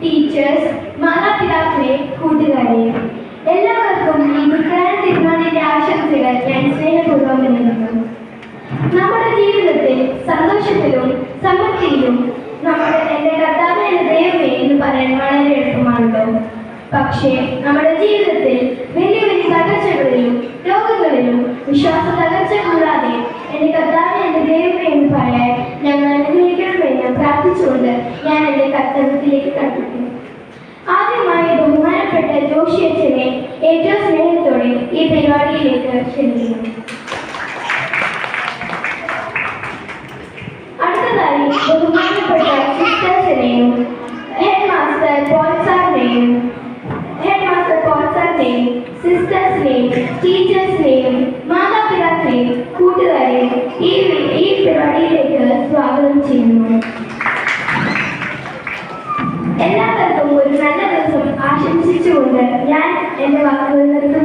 Teachers, മാതാപിതാക്കളെ, കൂട്ടുകാരെ, എല്ലാവർക്കും ഈ ഗുരുവായൂർ തിരുനാളിന്റെ ആശംസകൾ ഞാൻ സ്നേഹപൂർവ്വം നൽകുന്നു. നമ്മുടെ ജീവിതത്തിൽ സന്തോഷത്തിലും സമൃദ്ധിയിലും എൻ്റെ കർത്താവ് എന്ന ദൈവമേ എന്ന് പറയാൻ വളരെ എളുപ്പമാണല്ലോ. പക്ഷേ നമ്മുടെ ജീവിതത്തിൽ വലിയ വലിയ തകർച്ചകളിലും രോഗങ്ങളിലും വിശ്വാസ തകർച്ച കൂടാതെ എൻ്റെ കർത്താവ് എന്റെ ദൈവമേ എന്ന് പറയാൻ ഞങ്ങൾ അനുഗ്രഹിക്കണമെന്ന് പ്രാർത്ഥിച്ചുകൊണ്ട് ഞാൻ എൻ്റെ കർത്തവ്യത്തിലേക്ക് കടക്കുന്നു. ആദ്യമായി ബഹുമാനപ്പെട്ട ജോഷി അച്ഛനെ ഏറ്റവും സ്നേഹത്തോടെ ഈ പരിപാടിയിലേക്ക് ക്ഷണിക്കുന്നു. അടുത്തതായി ബഹുമാനപ്പെട്ട സിസ്റ്റേഴ്സിനെയും ഹെഡ് മാസ്റ്റർ പോൾ സാറിനെയും സിസ്റ്റേഴ്സിനെയും ടീച്ചേഴ്സിനെയും മാതാപിതാക്കളെയും കൂട്ടുകാരെയും ഈ പരിപാടിയിലേക്ക് സ്വാഗതം ചെയ്യുന്നു. എല്ലാവർക്കും ഒരു നല്ല ദിവസം ആശംസിച്ചുകൊണ്ട് ഞാൻ എൻ്റെ വാക്കുകൾ നിർത്തുന്നു.